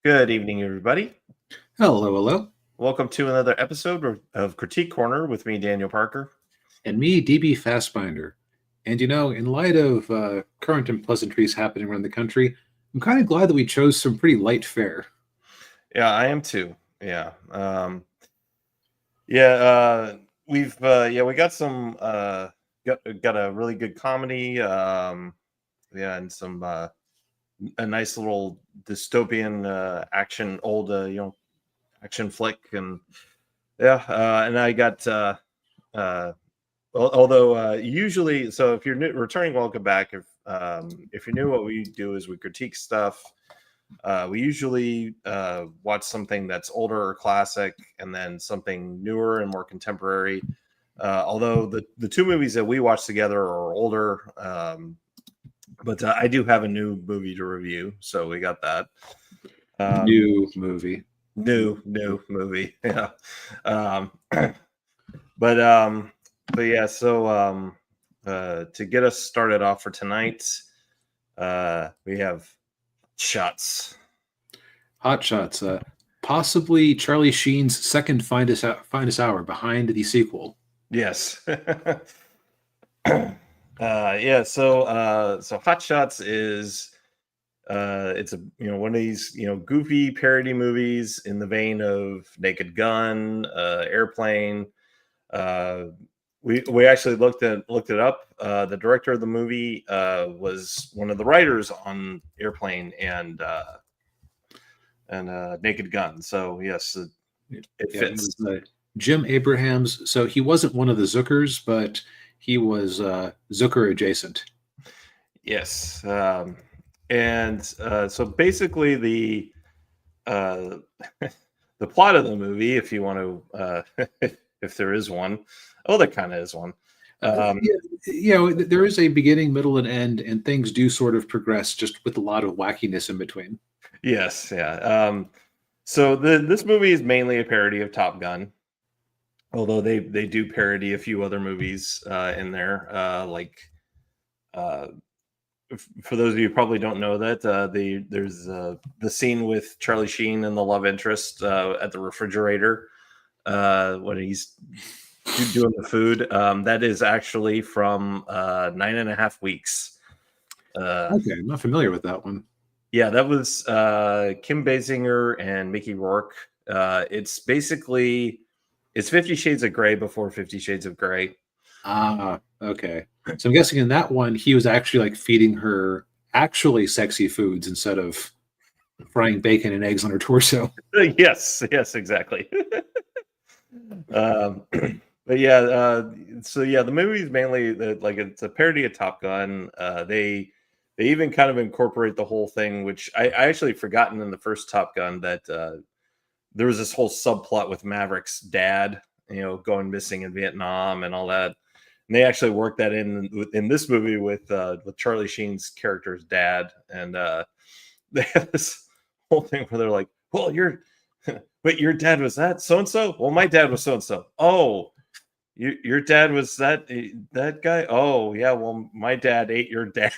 Good evening, everybody. Hello, hello. Welcome to another episode of Critique Corner with me, Daniel Parker. And me, DB Fastbinder. And in light of current unpleasantries happening around the country, I'm kind of glad that we chose some pretty light fare. Yeah, I am too. Yeah. We got some got a really good comedy. And some a nice little dystopian action action flick, and and I got although usually, so if you're new, returning, welcome back. If you're new, what we do is we critique stuff. We usually watch something that's older or classic, and then something newer and more contemporary. Although the two movies that we watch together are older, but I do have a new movie to review, so we got that. New movie. New movie. Yeah. But yeah, so to get us started off for tonight, we have Shots. Hot Shots. Possibly Charlie Sheen's second finest hour behind the sequel. Yes. So Hot Shots is it's a one of these goofy parody movies in the vein of Naked Gun, Airplane. We actually looked it up. The director of the movie was one of the writers on Airplane and Naked Gun. So yes, it fits. It was, Jim Abrahams. So he wasn't one of the Zookers, but he was Zooker adjacent. Yes, so basically the the plot of the movie, if you want to, if there is one. Oh, there kind of is one. There is a beginning, middle, and end, and things do sort of progress just with a lot of wackiness in between. Yes, yeah. So this movie is mainly a parody of Top Gun, although they do parody a few other movies in there. For those of you who probably don't know that, there's the scene with Charlie Sheen and the love interest at the refrigerator when he's doing the food. That is actually from 9.5 Weeks. Okay, I'm not familiar with that one. Yeah, that was Kim Basinger and Mickey Rourke. It's 50 Shades of Grey before 50 Shades of Grey. Okay. So I'm guessing in that one, he was actually like feeding her actually sexy foods instead of frying bacon and eggs on her torso. Yes, exactly. But yeah, so yeah, the movie is mainly it's a parody of Top Gun. They even kind of incorporate the whole thing, which I actually forgotten in the first Top Gun that there was this whole subplot with Maverick's dad, going missing in Vietnam and all that. And they actually worked that in this movie with Charlie Sheen's character's dad, and they have this whole thing where they're like, "Well, wait, your dad was that so and so? Well, my dad was so and so. Oh, your dad was that guy? Oh, yeah. Well, my dad ate your dad."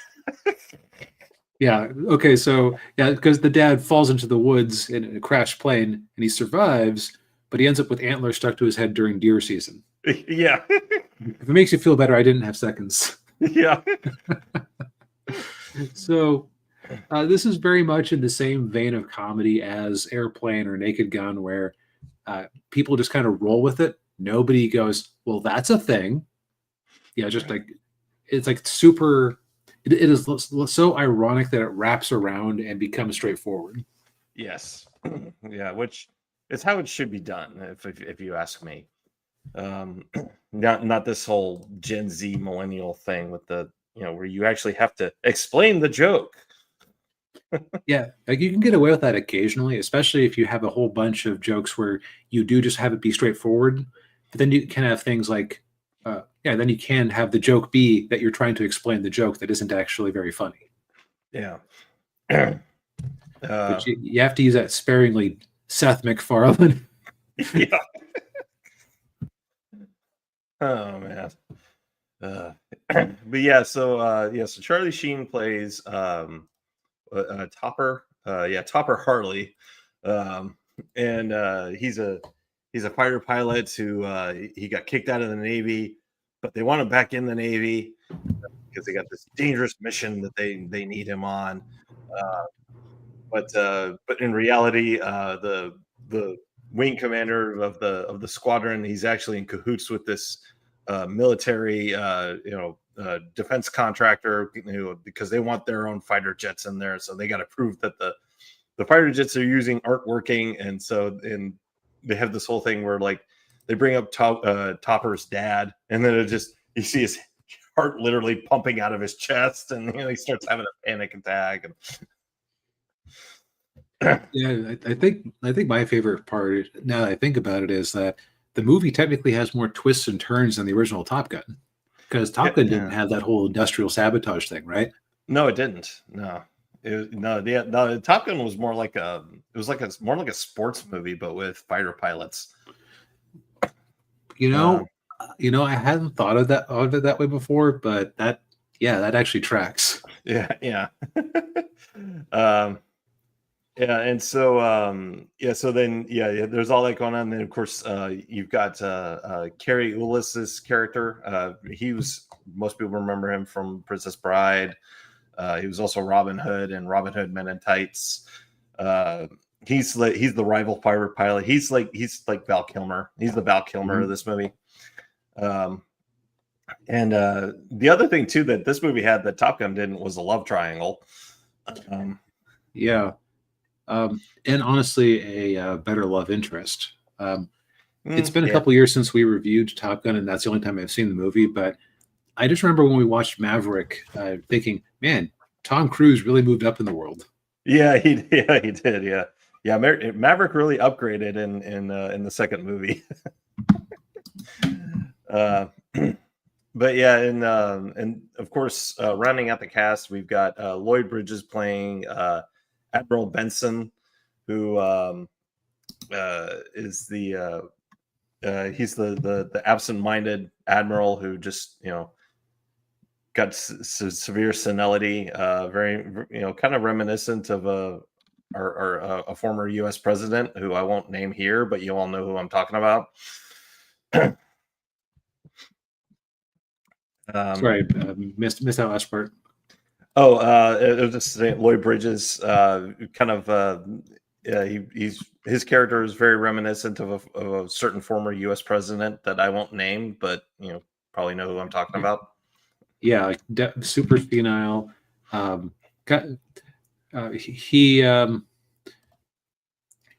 Yeah. Okay. So yeah, because the dad falls into the woods in a crashed plane and he survives, but he ends up with antlers stuck to his head during deer season. Yeah. If it makes you feel better, I didn't have seconds. Yeah. So this is very much in the same vein of comedy as Airplane or Naked Gun, where people just kind of roll with it. Nobody goes, "Well, that's a thing." Yeah, just like it's like super. It is so ironic that it wraps around and becomes straightforward. Yes. Yeah, which is how it should be done, if you ask me. Not this whole Gen Z millennial thing with the where you actually have to explain the joke. Yeah, like you can get away with that occasionally, especially if you have a whole bunch of jokes where you do just have it be straightforward. But then you can have things like, then you can have the joke be that you're trying to explain the joke that isn't actually very funny. Yeah. But you have to use that sparingly, Seth MacFarlane. Yeah. Oh man. But yeah, so Charlie Sheen plays Topper, Topper Harley, um, and he's a fighter pilot who he got kicked out of the Navy, but they want him back in the Navy because they got this dangerous mission that they need him on. Uh, but in reality, the wing commander of the squadron, he's actually in cahoots with this military, defense contractor, because they want their own fighter jets in there, so they got to prove that the fighter jets they're using aren't working, and they have this whole thing where like they bring up Topper's dad, and then you see his heart literally pumping out of his chest, and he starts having a panic attack. And Yeah, I think my favorite part, now that I think about it, is that the movie technically has more twists and turns than the original Top Gun, because Top Gun didn't have that whole industrial sabotage thing, right? No, it didn't. No, the Top Gun was more like more like a sports movie, but with fighter pilots. I hadn't thought of it that way before, but that actually tracks. Yeah. And so there's all that going on. And then of course you've got Carrie Ulysses' character. Most people remember him from Princess Bride. He was also Robin Hood and Robin Hood Men in Tights. He's the rival pirate pilot. He's like Val Kilmer. He's the Val Kilmer of this movie. And the other thing too that this movie had that Top Gun didn't was a love triangle. And honestly, a better love interest. It's been a couple years since we reviewed Top Gun, and that's the only time I've seen the movie. But I just remember when we watched Maverick, thinking, "Man, Tom Cruise really moved up in the world." Yeah, he did. Yeah. Maverick really upgraded in the second movie. But yeah, and of course, rounding out the cast, we've got Lloyd Bridges playing Admiral Benson, who is he's the absent-minded admiral who just got severe senility, very kind of reminiscent of a former U.S. president who I won't name here, but you all know who I'm talking about. Sorry, missed that last part. It was just Lloyd Bridges. His character is very reminiscent of a certain former U.S. president that I won't name, but probably know who I'm talking about. Yeah, like super senile.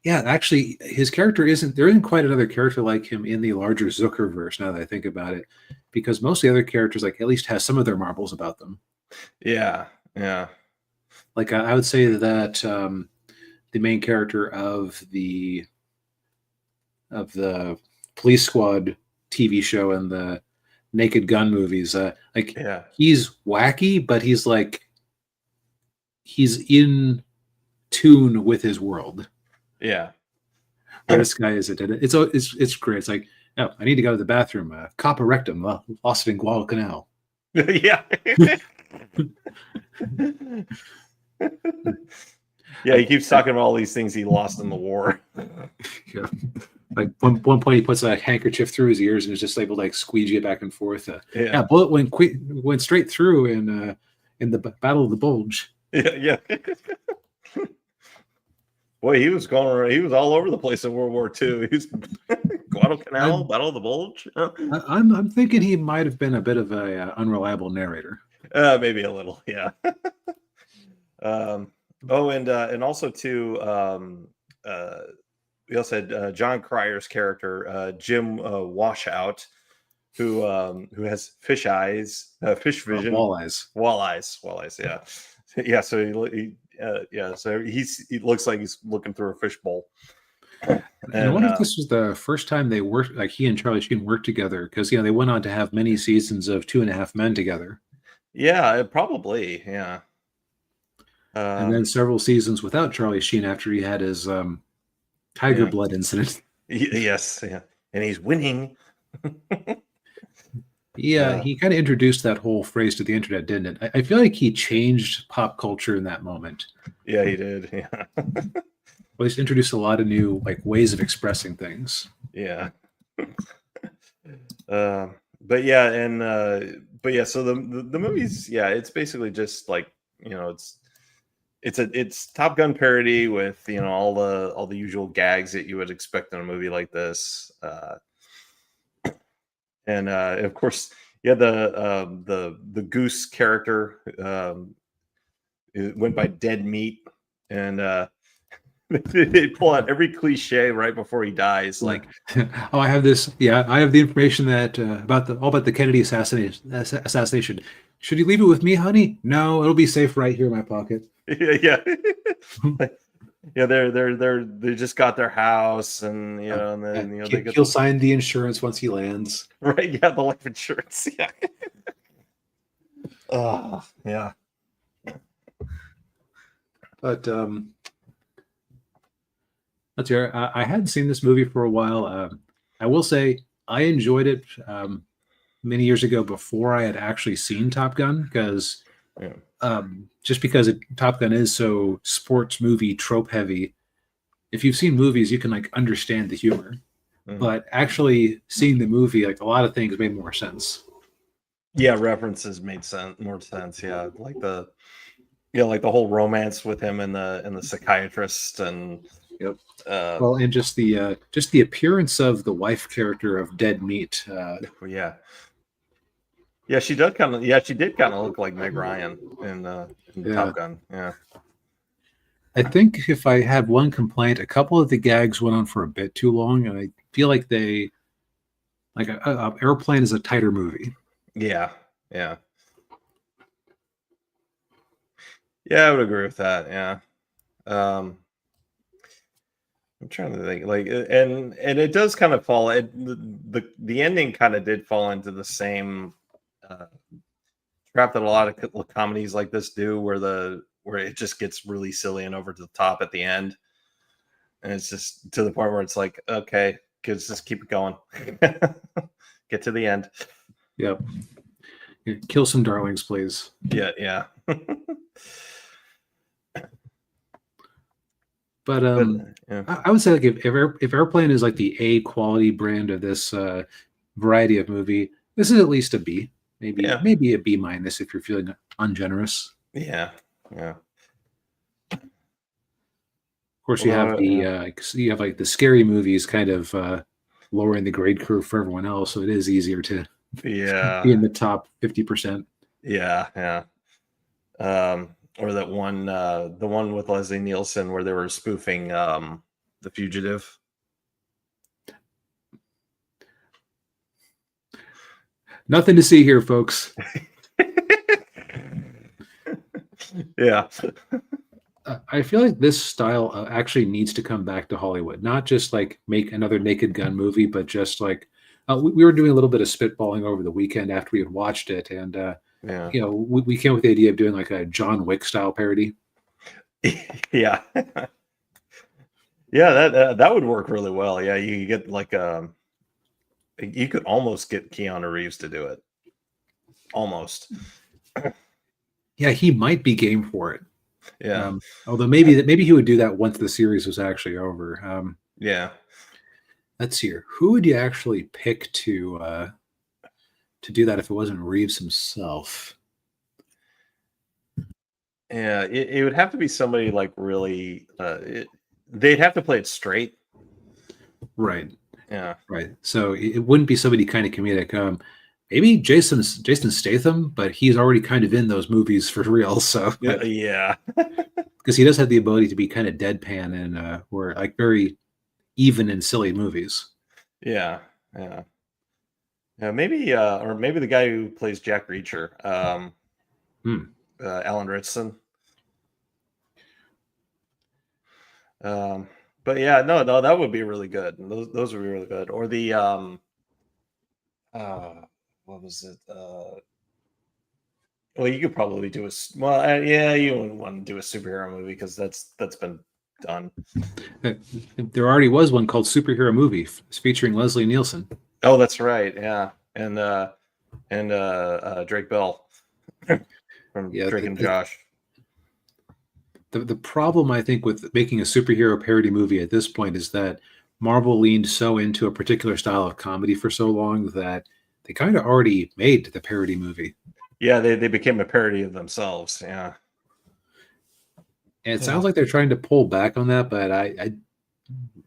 Actually, his character there isn't quite another character like him in the larger Zuckerverse, now that I think about it, because most of the other characters at least has some of their marbles about them. Yeah. Like I would say that the main character of the Police Squad TV show and the Naked Gun movies, he's wacky, but he's in tune with his world. Yeah. But this guy isn't. It's great. It's like, oh, I need to go to the bathroom. Copper rectum, lost it in Guadalcanal. Yeah. Yeah, he keeps talking about all these things he lost in the war. Yeah. Like one point he puts a handkerchief through his ears and is just able to squeegee it back and forth. Bullet went straight through in the Battle of the Bulge. Yeah. Boy, he was all over the place in World War II. He's Guadalcanal, Battle of the Bulge. I'm thinking he might have been a bit of a unreliable narrator. Maybe a little, yeah. And also too, we also had John Cryer's character, Jim Washout, who has fish eyes, fish vision, walleyes, yeah. So he looks like he's looking through a fishbowl. And I wonder if this was the first time they worked, like he and Charlie Sheen worked together, because they went on to have many seasons of 2.5 Men together. Yeah, probably, yeah. And then several seasons without Charlie Sheen after he had his tiger blood incident. Yes, yeah, and he's winning. Yeah, Yeah, he kind of introduced that whole phrase to the internet, didn't it? I feel like he changed pop culture in that moment. yeah, he did. Yeah, At least introduced a lot of new like ways of expressing things. yeah. But yeah, and but yeah, so the movies, yeah, it's basically just like it's Top Gun parody with all the usual gags that you would expect in a movie like this, and of course, yeah, the goose character it went by Dead Meat, and they pull out every cliche right before he dies, Yeah. like Oh, I have this. Yeah, I have the information that about the all about the Kennedy assassination. Should you leave it with me, honey? No, it'll be safe right here in my pocket. yeah, yeah. Like, yeah, they just got their house, and and Yeah, then they get he'll sign the insurance once he lands. right, yeah, the life insurance, yeah. Oh, yeah, But let's hear. I hadn't seen this movie for a while. I will say I enjoyed it many years ago before I had actually seen Top Gun because yeah, just because Top Gun is so sports movie trope heavy. If you've seen movies, you can like understand the humor. mhm. But actually seeing the movie, like a lot of things made more sense. Yeah, references made more sense. Yeah, like the whole romance with him and the psychiatrist, and Yep. uh, Well, and just the appearance of the wife character of Dead Meat. yeah, yeah, she does kind of, yeah, she did kind of look like Meg Ryan in Yeah. Top Gun. Yeah, I think if I had one complaint, a couple of the gags went on for a bit too long, and I feel like they like Airplane is a tighter movie. yeah, yeah, yeah. I would agree with that. Yeah. Um, I'm trying to think, like, and it does kind of fall. The ending kind of did fall into the same uh, trap that a lot of comedies like this do, where it just gets really silly and over to the top at the end, and it's just to the point where it's like, okay, kids, just keep it going, get to the end. Yep. Kill some darlings, please. Yeah, yeah. But But yeah, I would say like if Airplane is like the A quality brand of this variety of movie, this is at least a B, yeah, maybe a B minus if you're feeling ungenerous. yeah, yeah. Of course, Yeah. you have like the scary movies kind of lowering the grade curve for everyone else, so it is easier to be Yeah, in the top 50%. yeah, yeah. Or that one, the one with Leslie Nielsen where they were spoofing The Fugitive. Nothing to see here, folks. Yeah, I feel like this style actually needs to come back to Hollywood, not just like make another Naked Gun movie, but just like we were doing a little bit of spitballing over the weekend after we had watched it, and yeah, we came up with the idea of doing like a John Wick style parody. yeah, yeah. That would work really well. Yeah, you could get like you could almost get Keanu Reeves to do it. Almost. Yeah, he might be game for it. Yeah, Although maybe he would do that once the series was actually over. yeah. Let's see here. Who would you actually pick to do that if it wasn't Reeves himself? Yeah, it would have to be somebody like really. They'd have to play it straight. Right, Yeah, right. So it wouldn't be somebody kind of comedic. Maybe Jason Statham, but he's already kind of in those movies for real. So yeah, yeah, because he does have the ability to be kind of deadpan and or like very even and silly movies. yeah, yeah. Yeah, maybe, or maybe the guy who plays Jack Reacher, Hmm. Alan Ritson. Um, but yeah, no, that would be really good. Those would be really good. Or the uh, what was it? Well, you could probably do well, yeah, you wouldn't want to do a superhero movie because that's been done. There already was one called Superhero Movie featuring Leslie Nielsen. Oh, that's right. Yeah, and and Drake Bell from Yeah, Drake and Josh. the problem I think with making a superhero parody movie at this point is that Marvel leaned so into a particular style of comedy for so long that they kind of already made the parody movie. Yeah, they became a parody of themselves. Yeah. And it sounds like they're trying to pull back on that, but I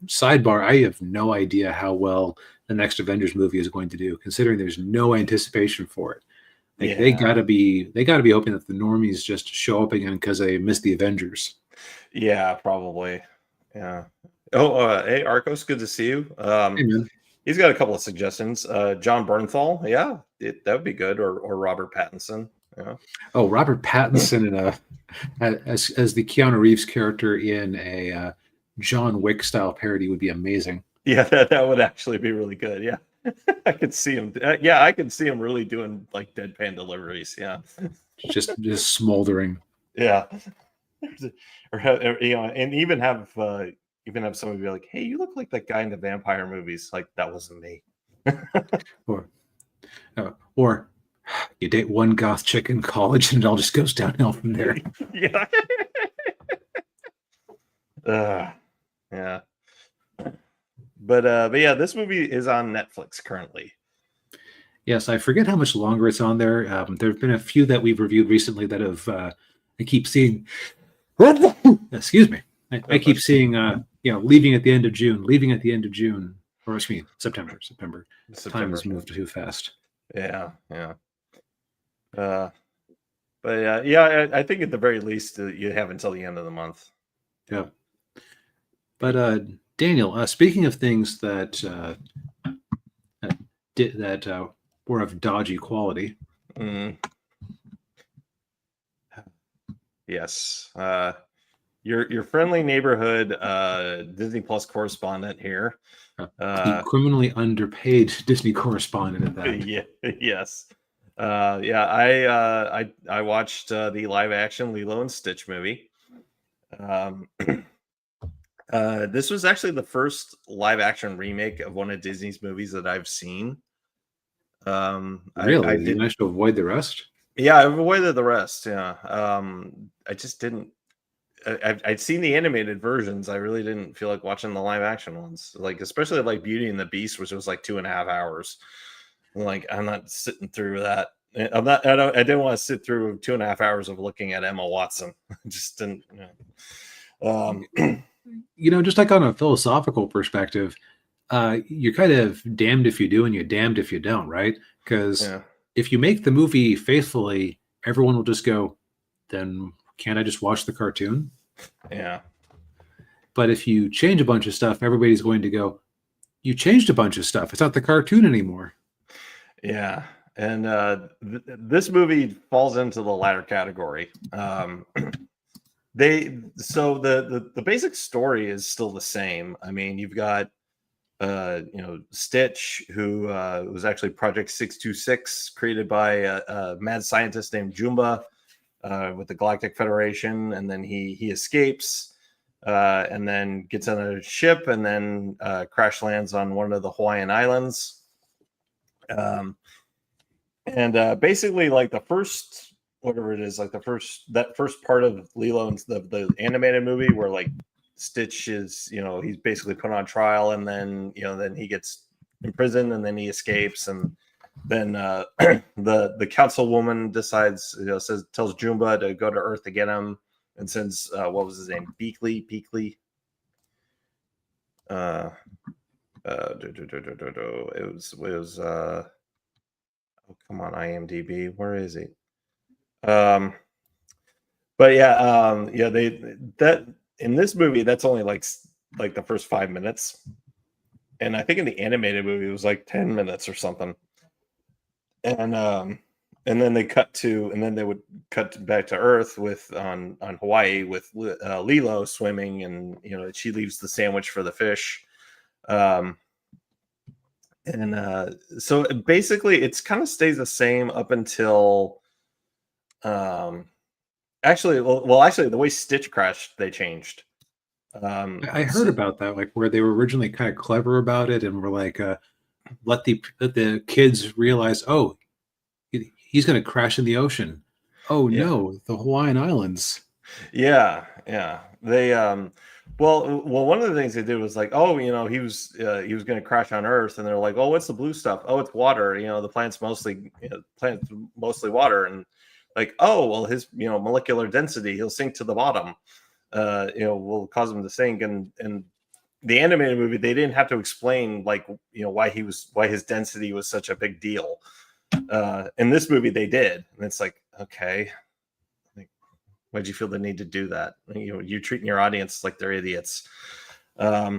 sidebar, I have no idea how well the next Avengers movie is going to do, considering there's no anticipation for it. Like Yeah. they gotta be hoping that the normies just show up again because they missed the Avengers. Yeah, probably. Yeah. Oh, hey, Arcos, good to see you. Hey man. He's got a couple of suggestions. John Bernthal, yeah, that would be good, or Robert Pattinson. Yeah. Oh, Robert Pattinson in as the Keanu Reeves character in a John Wick style parody would be amazing. Yeah, that would actually be really good. Yeah. I could see him. Yeah, I could see him really doing like deadpan deliveries. Yeah. Just smoldering. Yeah. or and even have somebody be like, "Hey, you look like that guy in the vampire movies." Like, that wasn't me. Or you date one goth chick in college and it all just goes downhill from there. Yeah. Yeah. But yeah, this movie is on Netflix currently. Yes, I forget how much longer it's on there. There have been a few that we've reviewed recently that have I keep seeing. Excuse me. I keep seeing leaving at the end of June, or excuse me, September. Time has moved too fast. Yeah. But yeah, I think at the very least you have until the end of the month. Yeah. But Daniel, speaking of things that were of dodgy quality. Yes. Your friendly neighborhood Disney Plus correspondent here. The criminally underpaid Disney correspondent at that. Yeah. Yes. I watched the live action Lilo and Stitch movie. This was actually the first live action remake of one of Disney's movies that I've seen. Really? Did you manage to avoid the rest? Yeah, I avoided the rest. Yeah. I just didn't. I'd seen the animated versions. I really didn't feel like watching the live action ones, like especially like Beauty and the Beast, which was like 2.5 hours. Like, I'm not sitting through that. I didn't want to sit through 2.5 hours of looking at Emma Watson. Just didn't. Just like on a philosophical perspective, you're kind of damned if you do and you're damned if you don't, right? Because if you make the movie faithfully, everyone will just go, then can't I just watch the cartoon? Yeah. But if you change a bunch of stuff, everybody's going to go, you changed a bunch of stuff. It's not the cartoon anymore. Yeah. And this movie falls into the latter category. The basic story is still the same. I mean, you've got Stitch, who was actually Project 626, created by a mad scientist named Jumba with the Galactic Federation, and then he escapes and then gets on a ship and then crash lands on one of the Hawaiian Islands. Basically, like the first, whatever it is, like that first part of Lilo and the animated movie where like Stitch is, he's basically put on trial, and then then he gets imprisoned, and then he escapes, and then the councilwoman decides, tells Jumba to go to Earth to get him, and sends what was his name, Beakley. It was oh, come on, IMDb, where is he? But yeah, that in this movie, that's only like the first 5 minutes, and I think in the animated movie it was like 10 minutes or something. And then they would cut back to Earth on Hawaii with Lilo swimming, and she leaves the sandwich for the fish. So basically it's kind of stays the same up until actually the way Stitch crashed, they changed. I heard about that, like where they were originally kind of clever about it and were like, let the kids realize, oh, he's going to crash in the ocean. Oh Yeah. no, the Hawaiian Islands. Yeah, yeah. They well, one of the things they did was like, oh, he was going to crash on Earth, and they're like, oh, what's the blue stuff? Oh, it's water. The planet's mostly water, and like, oh, well, his molecular density, he'll sink to the bottom. Will cause him to sink, and the animated movie, they didn't have to explain like why his density was such a big deal. In this movie, they did, and it's like, okay. Why'd you feel the need to do that? You're treating your audience like they're idiots. Yeah,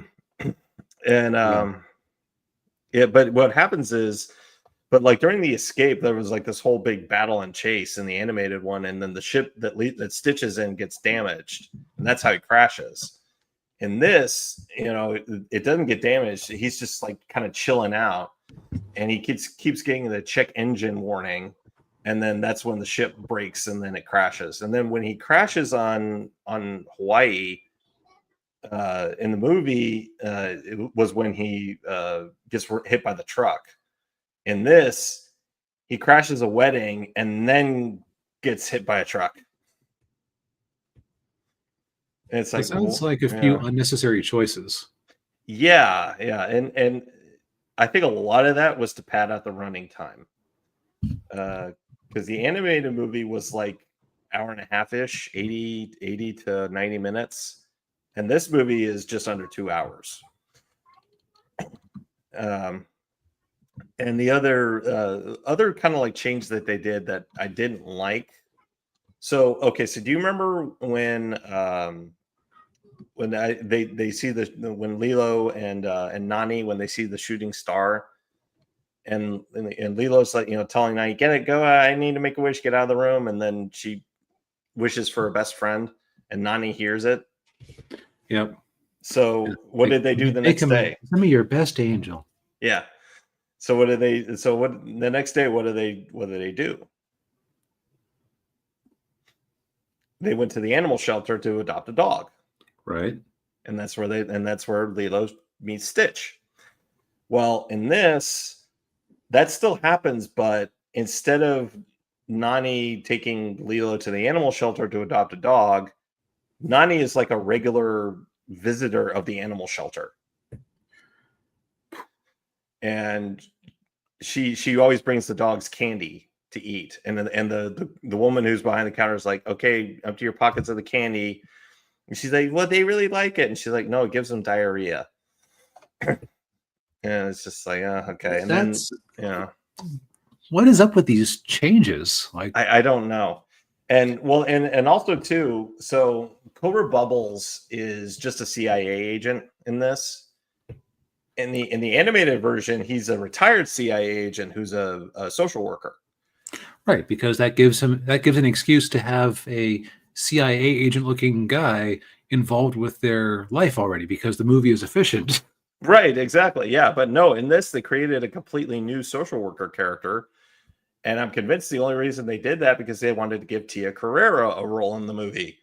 but what happens is, but like during the escape, there was like this whole big battle and chase in the animated one, and then the ship that Stitch is in gets damaged, and that's how he crashes. In this, it doesn't get damaged. He's just like kind of chilling out, and he keeps getting the check engine warning. And then that's when the ship breaks and then it crashes. And then when he crashes on Hawaii in the movie, it was when he gets hit by the truck. In this, he crashes a wedding and then gets hit by a truck. And it's like, it sounds like a few unnecessary choices. Yeah, yeah. And I think a lot of that was to pad out the running time. Because the animated movie was like hour and a half-ish, 80 to 90 minutes. And this movie is just under 2 hours. And the other kind of like change that they did that I didn't like. So do you remember when they see when Lilo and Nani, when they see the shooting star? And Lilo's like, telling Nani, get it, go. I need to make a wish, get out of the room. And then she wishes for her best friend, and Nani hears it. Yep. So what did they do the next day? Send me your best angel. Yeah. So what the next day? What do they do? They went to the animal shelter to adopt a dog. Right. And that's where Lilo meets Stitch. Well, in this, that still happens, but instead of Nani taking Lilo to the animal shelter to adopt a dog, Nani is like a regular visitor of the animal shelter. And she always brings the dogs candy to eat. And the woman who's behind the counter is like, okay, empty your pockets of the candy. And she's like, well, they really like it. And she's like, no, it gives them diarrhea. And it's just like, okay. And then, what is up with these changes? Like, I don't know. And also too, so Cobra Bubbles is just a CIA agent in this. In the animated version, he's a retired CIA agent who's a social worker. Right, because that gives an excuse to have a CIA agent looking guy involved with their life already, because the movie is efficient. Right, exactly. Yeah, but no, in this they created a completely new social worker character, and I'm convinced the only reason they did that because they wanted to give Tia Carrera a role in the movie.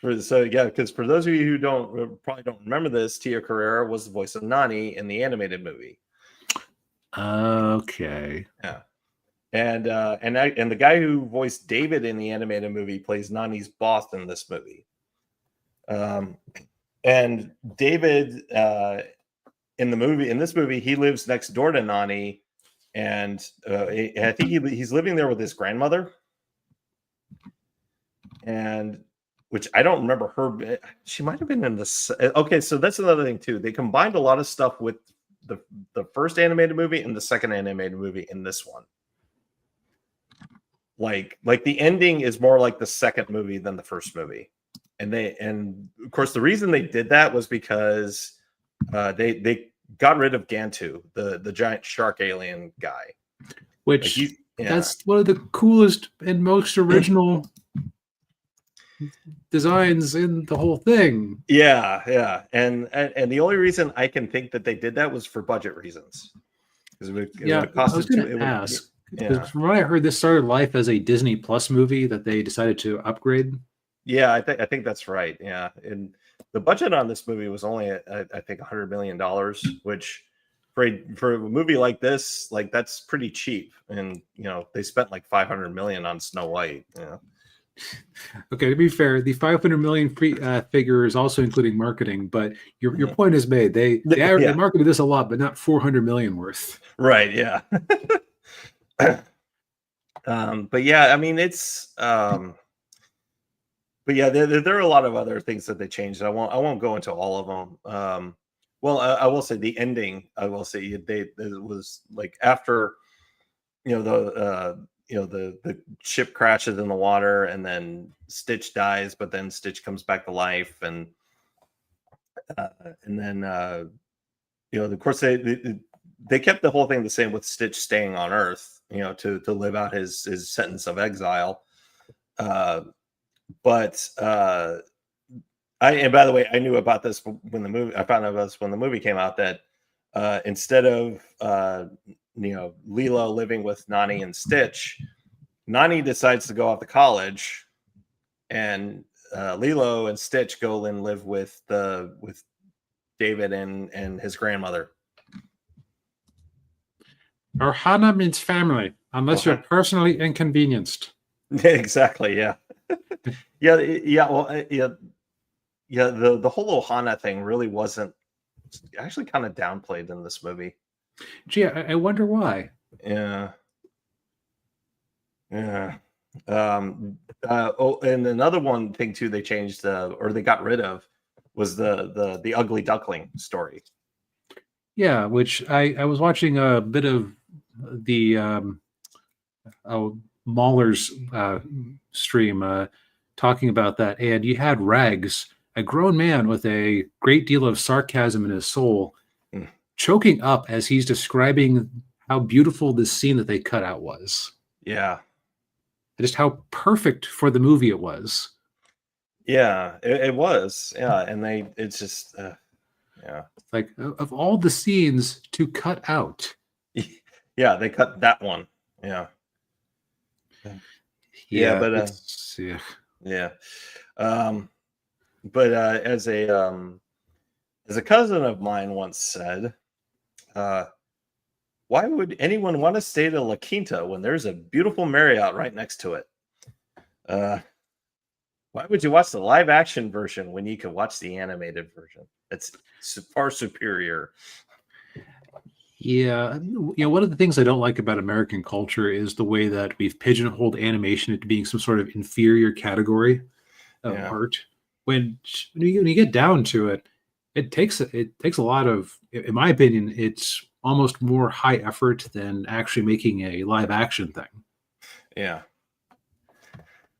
Because for those of you who probably don't remember this, Tia Carrera was the voice of Nani in the animated movie. Okay. Yeah. And the guy who voiced David in the animated movie plays Nani's boss in this movie. And David in this movie, he lives next door to Nani, and I think he's living there with his grandmother. And which I don't remember her. She might have been in this. Okay, so that's another thing too. They combined a lot of stuff with the first animated movie and the second animated movie in this one. Like the ending is more like the second movie than the first movie. And of course the reason they did that was because they got rid of Gantu, the giant shark alien guy. Which that's one of the coolest and most original designs in the whole thing. Yeah. And the only reason I can think that they did that was for budget reasons. Because I was going to ask. Because from what I heard, this started life as a Disney Plus movie that they decided to upgrade. Yeah, I think that's right. Yeah, and the budget on this movie was only, I think, $100 million, which for a movie like this, like that's pretty cheap. And they spent like 500 million on Snow White. Okay, to be fair, the 500 million figure is also including marketing, but your point is made. They Yeah. marketed this a lot, but not 400 million worth. Right. Yeah. But yeah, I mean, it's but yeah, there are a lot of other things that they changed. I won't go into all of them. Well, I will say the ending. I will say it was like after the ship crashes in the water, and then Stitch dies, but then Stitch comes back to life, and then of course they kept the whole thing the same with Stitch staying on Earth, to live out his sentence of exile. But and by the way, I knew about this when the movie. I found out about this when the movie came out, that instead of Lilo living with Nani and Stitch, Nani decides to go off to college, and Lilo and Stitch go and live with David and his grandmother. Ohana means family, unless you're personally inconvenienced. Exactly. Yeah. Yeah. Well, yeah. The whole Ohana thing really wasn't actually kind of downplayed in this movie. Gee, I wonder why. Yeah. Yeah. And another one thing too they changed or they got rid of was the ugly duckling story. Yeah, which I was watching a bit of the Mahler's stream talking about that, and you had Rags, a grown man with a great deal of sarcasm in his soul, choking up as he's describing how beautiful this scene that they cut out was. Yeah. Just how perfect for the movie it was. Yeah, it was. Yeah, and it's just, yeah. Like, of all the scenes to cut out. Yeah, they cut that one. Yeah. Yeah, but yeah. But as a cousin of mine once said, why would anyone want to stay to La Quinta when there's a beautiful Marriott right next to it? Why would you watch the live action version when you could watch the animated version? It's far superior. Yeah, one of the things I don't like about American culture is the way that we've pigeonholed animation into being some sort of inferior category of art. When you get down to it, it takes a lot of, in my opinion, it's almost more high effort than actually making a live action thing. Yeah.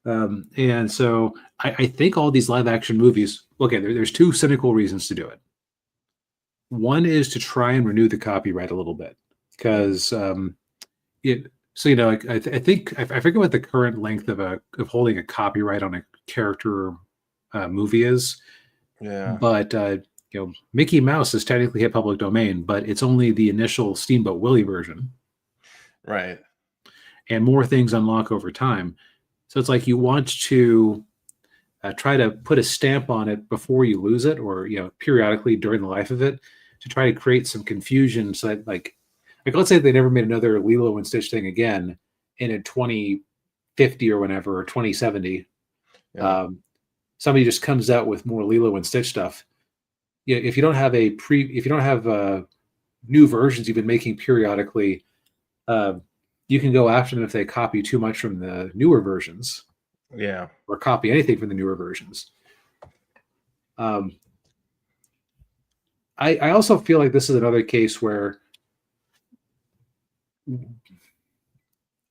And so I think all these live action movies, okay, there's two cynical reasons to do it. One is to try and renew the copyright a little bit, because I think I forget what the current length of holding a copyright on a character movie is. Yeah. But Mickey Mouse is technically a public domain, but it's only the initial Steamboat Willie version. Right. And more things unlock over time. So it's like you want to try to put a stamp on it before you lose it, or periodically during the life of it, to try to create some confusion. So that like let's say they never made another Lilo and Stitch thing again, and in 2050 or whenever, or 2070, somebody just comes out with more Lilo and Stitch stuff. If you don't have new versions you've been making periodically, you can go after them if they copy too much from the newer versions. Yeah. Or copy anything from the newer versions. I also feel like this is another case where,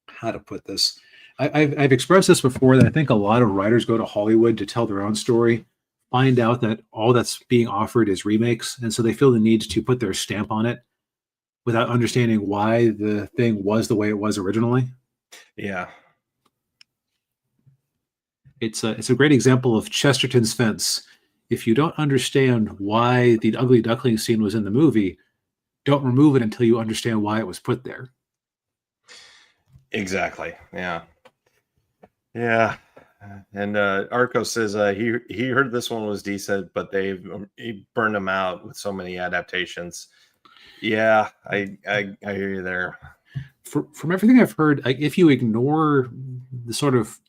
how to put this? I've expressed this before, that I think a lot of writers go to Hollywood to tell their own story, find out that all that's being offered is remakes, and so they feel the need to put their stamp on it without understanding why the thing was the way it was originally. Yeah. It's a great example of Chesterton's fence. If you don't understand why the ugly duckling scene was in the movie, don't remove it until you understand why it was put there. Exactly. Yeah. Yeah. And Arco says he heard this one was decent, but he burned them out with so many adaptations. Yeah, I hear you there. From everything I've heard, like, if you ignore the sort of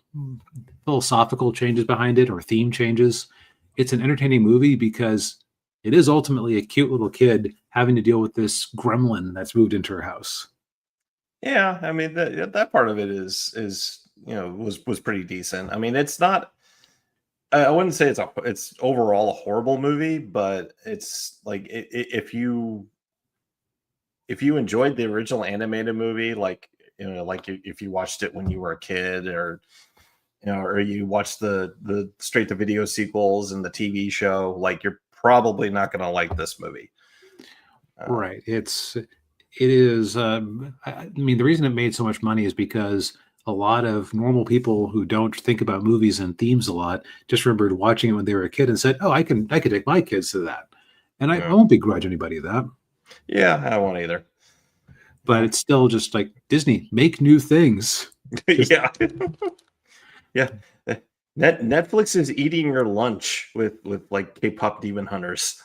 philosophical changes behind it or theme changes, it's an entertaining movie because it is ultimately a cute little kid having to deal with this gremlin that's moved into her house. Yeah, I mean that part of it is was pretty decent. I mean, it's not. I wouldn't say it's overall a horrible movie, but it's like if you enjoyed the original animated movie, like like if you watched it when you were a kid, or or you watched the straight to video sequels and the TV show, like you're probably not going to like this movie. Right. It is. I mean, the reason it made so much money is because a lot of normal people who don't think about movies and themes a lot just remembered watching it when they were a kid and said, "Oh, I could take my kids to that," and I Yeah, won't begrudge anybody that. yeah, I won't either. But it's still just like Disney, make new things. Just Yeah, yeah. Netflix is eating your lunch with like K-pop demon hunters.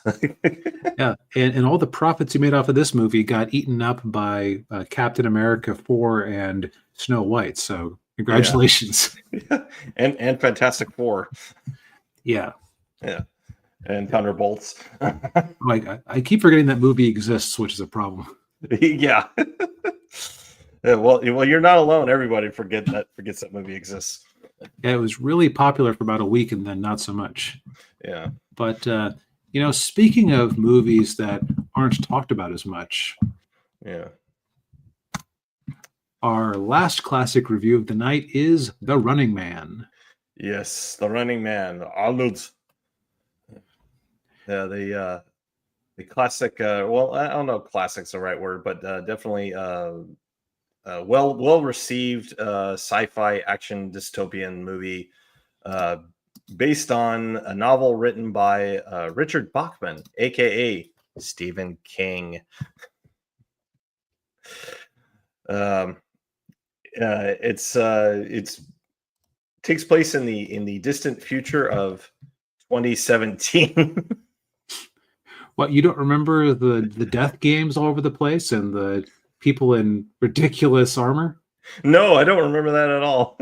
yeah, and all the profits you made off of this movie got eaten up by Captain America 4 and Snow White. So Yeah, congratulations. yeah, and Fantastic Four. Yeah. Yeah, and Thunderbolts. Like I keep forgetting that movie exists, which is a problem. Yeah. Yeah, well, you're not alone. Everybody forgets that movie exists. Yeah, it was really popular for about a week and then not so much. Yeah, But speaking of movies that aren't talked about as much, yeah. our last classic review of the night is The Running Man. Yes, The Running Man, Arnold. Yeah, the classic. Well, I don't know, if classic's the right word, but definitely well received sci-fi action dystopian movie uh, based on a novel written by Richard Bachman, aka Stephen King. Um, it's takes place in the distant future of 2017. What, you don't remember the death games all over the place and the people in ridiculous armor? No, I don't remember that at all.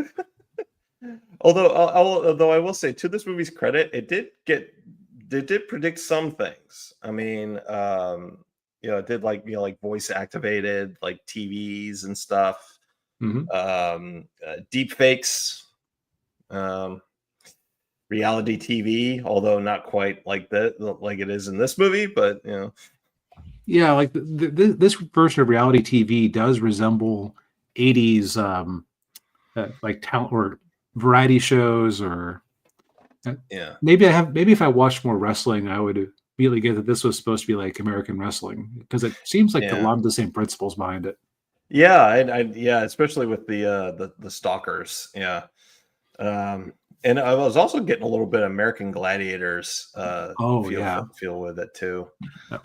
Although I will say, to this movie's credit, it did predict some things. I mean, it did, like like voice activated like TVs and stuff, Hmm. deep fakes, um, reality TV, although not quite like that like it is in this movie, but Yeah, like this version of reality TV does resemble 80s like talent or variety shows or uh, yeah, maybe if I watched more wrestling, I would immediately get that this was supposed to be like American wrestling because it seems like a yeah. lot of the same principles behind it. Yeah, yeah, especially with the stalkers. Yeah. And I was also getting a little bit of American Gladiators Oh yeah. feel with it too. Yeah.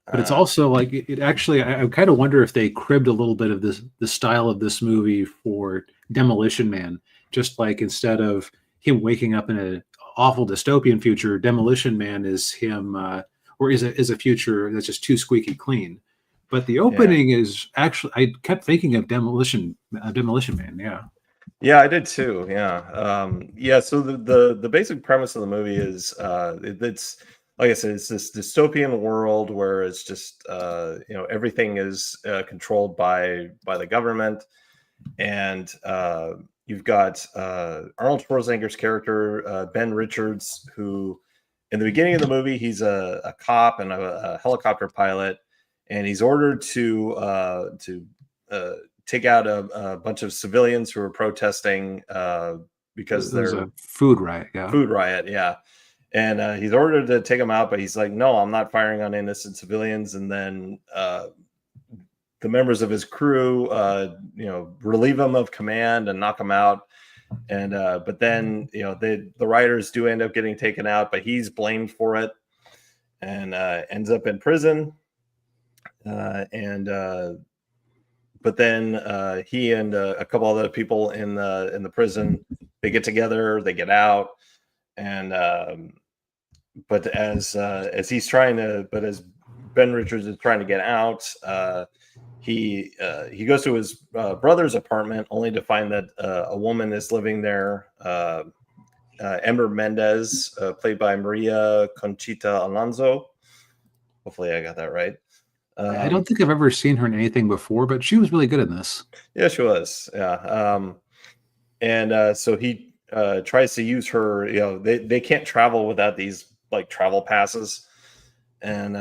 But it's Uh, also like it actually I kind of wonder if they cribbed a little bit of this the style of this movie for Demolition Man. Just like instead of him waking up in an awful dystopian future, Demolition Man is him or is a future that's just too squeaky clean. But the yeah. opening is actually I kept thinking of Demolition Man. Yeah. Yeah, I did too. Yeah. Yeah, so the basic premise of the movie is it's like I said, it's this dystopian world where it's just everything is controlled by the government. And you've got Arnold Schwarzenegger's character, Ben Richards, who in the beginning of the movie, he's a cop and a helicopter pilot, and he's ordered to uh, take out a bunch of civilians who are protesting because It was they're a food riot. Yeah. food riot. Yeah. And he's ordered to take them out, but he's like, no, I'm not firing on innocent civilians. And then the members of his crew, relieve him of command and knock him out. And but then the writers do end up getting taken out, but he's blamed for it and ends up in prison. And But then he and a couple other people in the prison, they get together, they get out, and but as he's trying to, but as Ben Richards is trying to get out. He goes to his brother's apartment only to find that a woman is living there. Ember Mendez, played by Maria Conchita Alonso. Hopefully, I got that right. I don't think I've ever seen her in anything before, but she was really good in this. Yeah, she was. Yeah. So he tries to use her. They can't travel without these like travel passes, and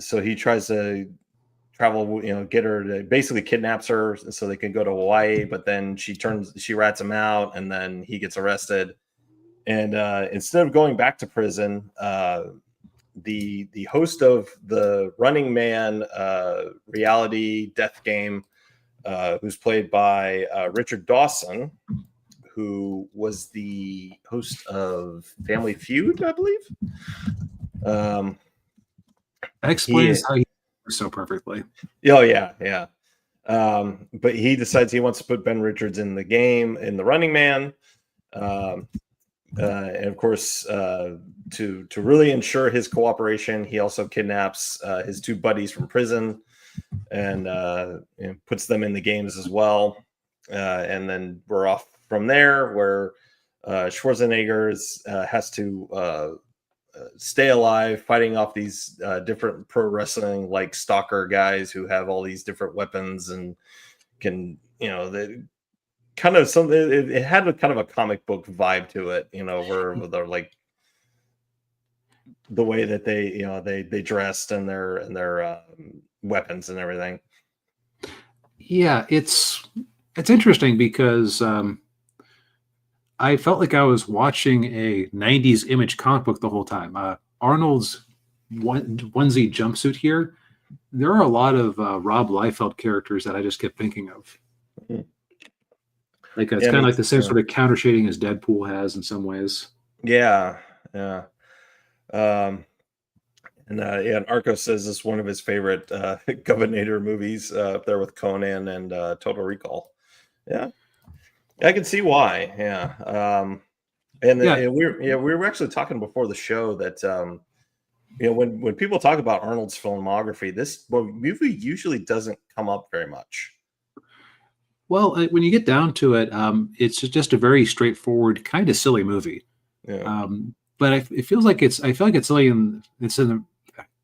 so he tries to travel. Get her to basically kidnaps her so they can go to Hawaii. But then she rats him out, and then he gets arrested. And instead of going back to prison, the host of the Running Man reality death game, who's played by Richard Dawson, who was the host of Family Feud, I believe. That explains how he works so perfectly. Oh yeah. But he decides he wants to put Ben Richards in the game, in the Running Man. And of course, to really ensure his cooperation, he also kidnaps his two buddies from prison and puts them in the games as well. And then we're off from there, where Schwarzenegger has to stay alive, fighting off these different pro wrestling like stalker guys who have all these different weapons and can, they kind of something. It had a kind of a comic book vibe to it, where they're like the way that they dressed and their weapons and everything. Yeah, it's interesting because I felt like I was watching a 90s Image comic book the whole time. Arnold's onesie jumpsuit here, there are a lot of Rob Liefeld characters that I just kept thinking of. Mm-hmm. Like it's kind of like the same sort of counter shading as Deadpool has in some ways. Yeah. And Arco says it's one of his favorite Governator movies, up there with Conan and Total Recall. Yeah, I can see why. Yeah. And we were actually talking before the show that when people talk about Arnold's filmography, this movie usually doesn't come up very much. Well, when you get down to it, it's just a very straightforward, kind of silly movie. Yeah. But it feels like I feel like it's silly,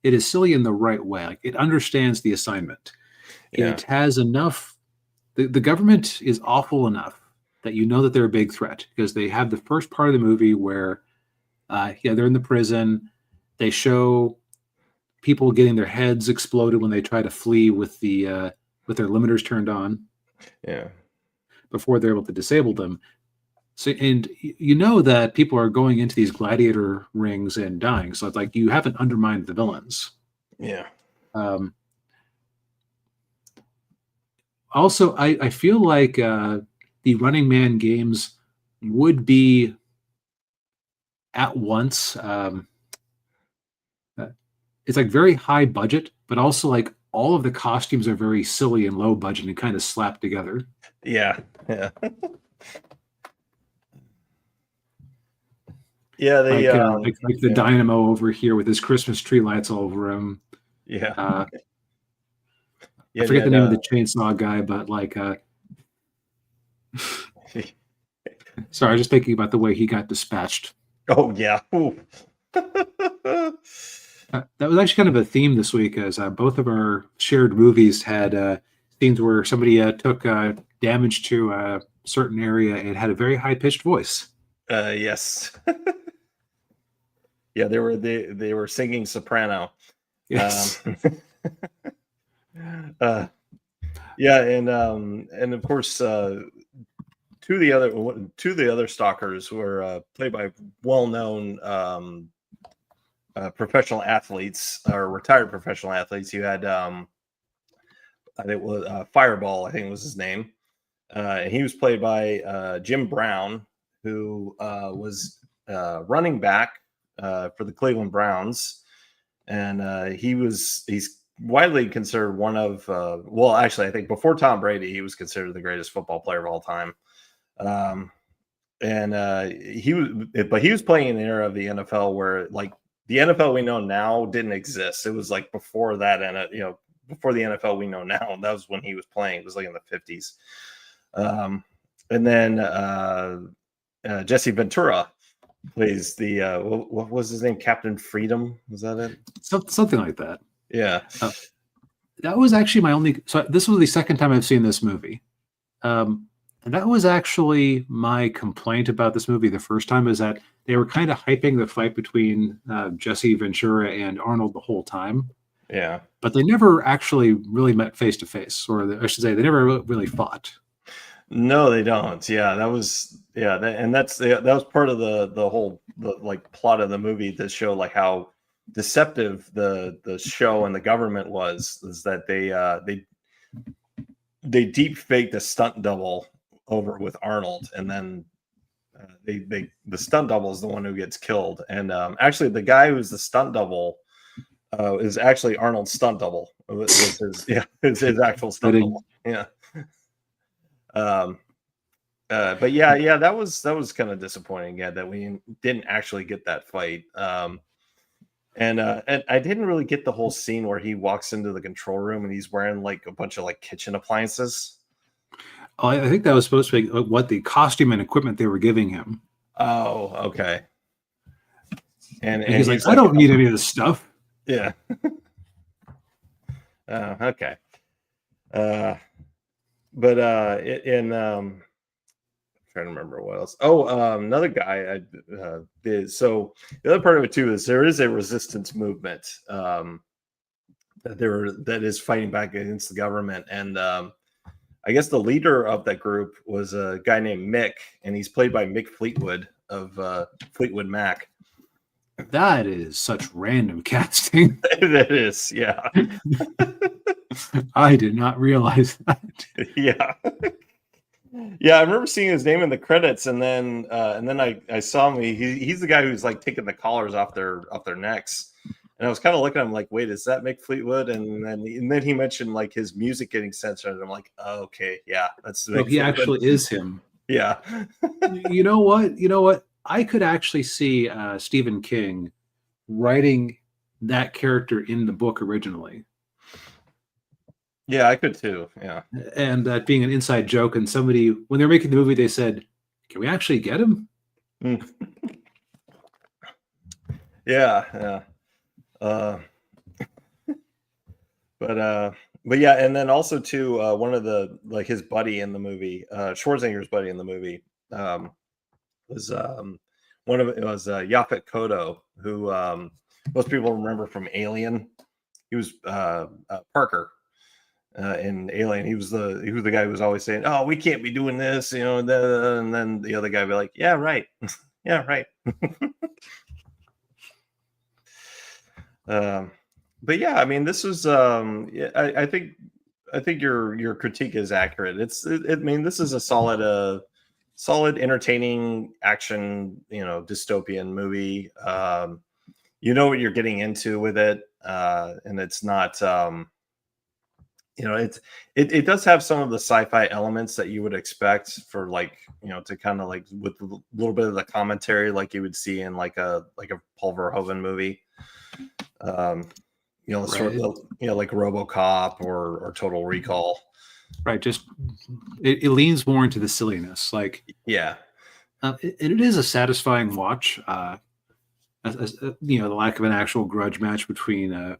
it is silly in the right way. Like it understands the assignment. Yeah. It has enough. The government is awful enough that that they're a big threat, because they have the first part of the movie where, they're in the prison. They show people getting their heads exploded when they try to flee with their limiters turned on. Yeah. Before they're able to disable them. So, and that people are going into these gladiator rings and dying. So it's like you haven't undermined the villains. Yeah. Also, I feel like the Running Man games would be at once. It's like very high budget, but also like all of the costumes are very silly and low budget and kind of slapped together. Yeah. Yeah, like the Dynamo over here with his Christmas tree lights all over him. Yeah. I forget the name of the chainsaw guy, but like sorry, I was just thinking about the way he got dispatched. Oh yeah. That was actually kind of a theme this week, as both of our shared movies had scenes where somebody took damage to a certain area and had a very high-pitched voice. Yes. Yeah, they were singing soprano. Yes. And of course, two of the other stalkers were played by well-known professional athletes, or retired professional athletes. You had I think it was Fireball, I think was his name. And he was played by Jim Brown, who was running back for the Cleveland Browns, and he's widely considered one of actually, I think before Tom Brady, he was considered the greatest football player of all time. He was playing in an era of the NFL where like the NFL we know now didn't exist. It was like before that, and before the NFL we know now. That was when he was playing. It was like in the 50s. And then Jesse Ventura plays the what was his name? Captain Freedom, was that it? Something like that. Yeah. That was actually my only. So this was the second time I've seen this movie. And that was actually my complaint about this movie the first time, is that they were kind of hyping the fight between Jesse Ventura and Arnold the whole time. Yeah. But they never actually really met face to face, or I should say, they never really fought. No, they don't. Yeah, that was that was part of the whole like plot of the movie to show like how deceptive the show and the government is that they deep faked a stunt double over with Arnold, and then the stunt double is the one who gets killed. And actually, the guy who's the stunt double is actually Arnold's stunt double. His actual stunt double. Yeah. But yeah, that was kind of disappointing. Yeah, that we didn't actually get that fight. And I didn't really get the whole scene where he walks into the control room and he's wearing like a bunch of like kitchen appliances. Oh, I think that was supposed to be what the costume and equipment they were giving him. Oh, okay. And he's like, I don't need any of this stuff. Yeah. Okay. I'm trying to remember what else. Oh, another guy I did. So the other part of it too is there is a resistance movement that is fighting back against the government, and I guess the leader of that group was a guy named Mick, and he's played by Mick Fleetwood of Fleetwood Mac. That is such random casting. That is, yeah. I did not realize that. Yeah. Yeah, I remember seeing his name in the credits, and then I saw him. He's the guy who's like taking the collars off their necks, and I was kind of looking at him like, wait, is that Mick Fleetwood? And then he mentioned like his music getting censored, and I'm like, oh, okay, yeah, that's Mick he actually is him. Yeah. You know what? I could actually see Stephen King writing that character in the book originally. Yeah, I could too. Yeah. And that being an inside joke, and somebody, when they were making the movie, they said, can we actually get him? Yeah. But yeah, and then also too, one of the like his buddy in the movie, Schwarzenegger's buddy in the movie, was one of it was Yaphet Kotto, who most people remember from Alien. He was Parker in Alien. He was the guy who was always saying, "Oh, we can't be doing this," and then the other guy would be like, "Yeah, right, yeah, right." But yeah, I mean, this was I think your critique is accurate. I mean, this is a solid entertaining action, dystopian movie. You know what you're getting into with it, and it's not it does have some of the sci-fi elements that you would expect for like, to kind of like with a little bit of the commentary like you would see in like a Paul Verhoeven movie. Right. Sort of, like RoboCop or Total Recall. Right. Just it leans more into the silliness. Like, yeah. It is a satisfying watch. The lack of an actual grudge match between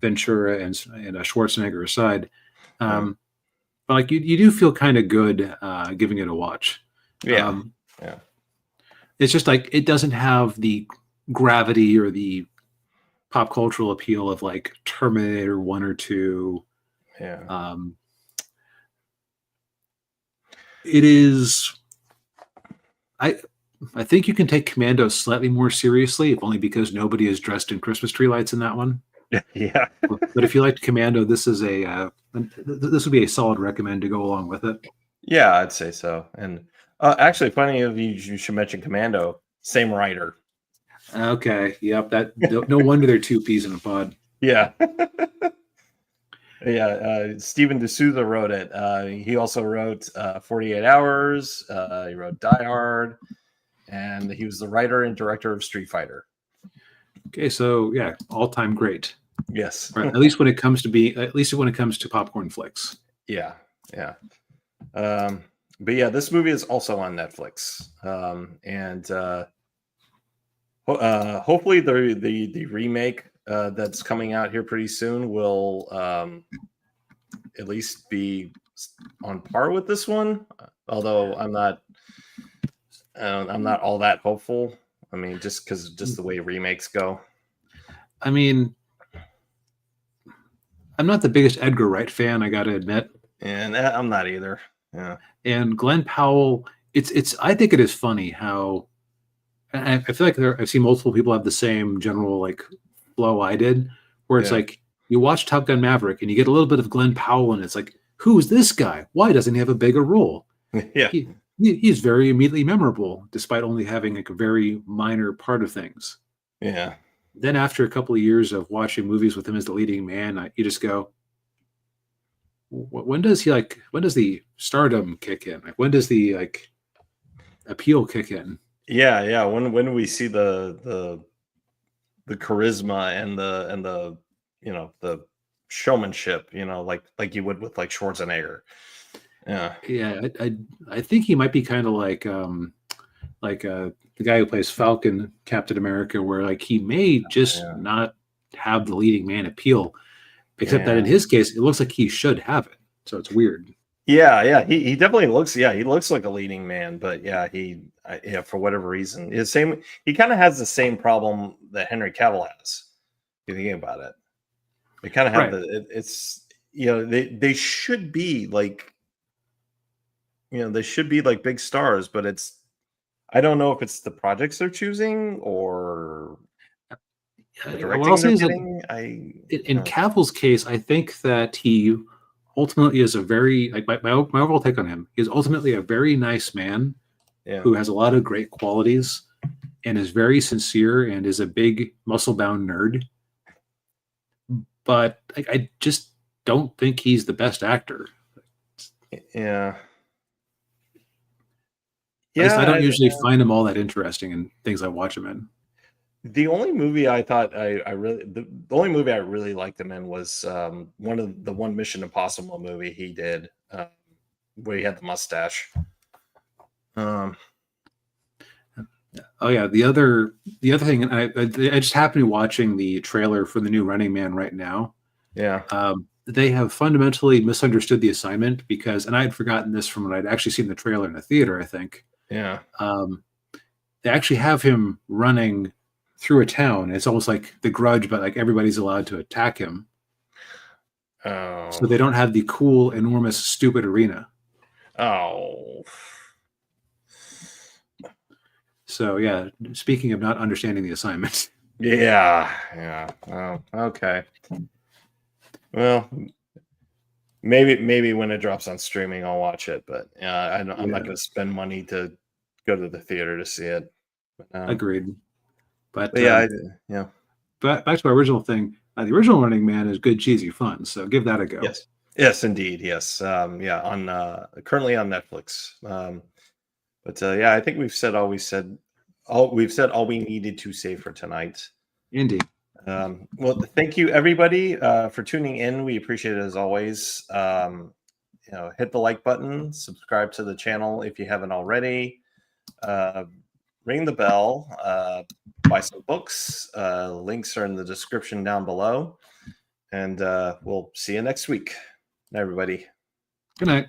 Ventura and Schwarzenegger aside. But like you do feel kind of good giving it a watch. Yeah. It's just like it doesn't have the gravity or the pop cultural appeal of like Terminator 1 or 2. Yeah. It is. I think you can take Commando slightly more seriously, if only because nobody is dressed in Christmas tree lights in that one. Yeah. But if you liked Commando, this would be a solid recommend to go along with it. Yeah, I'd say so. And actually, funny of you should mention Commando. Same writer. Okay. Yep. No wonder they're two peas in a pod. Yeah. Yeah. Steven D'Souza wrote it. He also wrote 48 Hours. He wrote Die Hard, and he was the writer and director of Street Fighter. Okay, so yeah, all-time great. Yes. Right, at least when it comes to popcorn flicks. Yeah. Yeah. But yeah, this movie is also on Netflix. And hopefully the remake that's coming out here pretty soon will at least be on par with this one. Although I'm not all that hopeful. I mean, just the way remakes go. I mean, I'm not the biggest Edgar Wright fan, I got to admit. And I'm not either. Yeah. And Glenn Powell, I think it is funny how, and I feel like I've seen multiple people have the same general like flow I did, where it's like you watch Top Gun Maverick and you get a little bit of Glenn Powell, and it's like, who's this guy? Why doesn't he have a bigger role? Yeah. He's very immediately memorable, despite only having like a very minor part of things. Yeah. Then after a couple of years of watching movies with him as the leading man, you just go, when does the stardom kick in? Like, when does the like appeal kick in? Yeah. When do we see the charisma and the the showmanship, like you would with like Schwarzenegger. Yeah. I think he might be kind of like the guy who plays Falcon, Captain America, where like he may just not have the leading man appeal, except that in his case, it looks like he should have it. So it's weird. Yeah. He definitely looks. Yeah, he looks like a leading man, but for whatever reason, he kind of has the same problem that Henry Cavill has. If you think about it, they kind of have they should be like. They should be like big stars, but I don't know if it's the projects they're choosing or the directing they're getting. In Cavill's case, I think that he ultimately is a very my overall take on him. He's ultimately a very nice man who has a lot of great qualities and is very sincere and is a big muscle-bound nerd. But I just don't think he's the best actor. Yeah. I don't usually find him all that interesting in things I watch him in. The only movie I thought the only movie I really liked him in was one Mission Impossible movie he did, where he had the mustache. Oh yeah, the other thing, I just happened to be watching the trailer for the new Running Man right now. Yeah. They have fundamentally misunderstood the assignment because, and I had forgotten this from when I'd actually seen the trailer in the theater, I think. Yeah. They actually have him running through a town. It's almost like The Grudge, but like everybody's allowed to attack him. Oh. So they don't have the cool, enormous, stupid arena. Oh. So yeah, speaking of not understanding the assignment. Yeah. Oh, okay. Well, maybe when it drops on streaming, I'll watch it. But I'm not going to spend money to go to the theater to see it. Agreed. But yeah. But back to our original thing. The original Running Man is good, cheesy fun. So give that a go. Yes, indeed. Yes. On currently on Netflix. But I think we've said all we needed to say for tonight. Indeed. Well, thank you everybody for tuning in. We appreciate it as always. Hit the like button, subscribe to the channel if you haven't already. Ring the bell, buy some books. Links are in the description down below. And we'll see you next week. Everybody. Good night.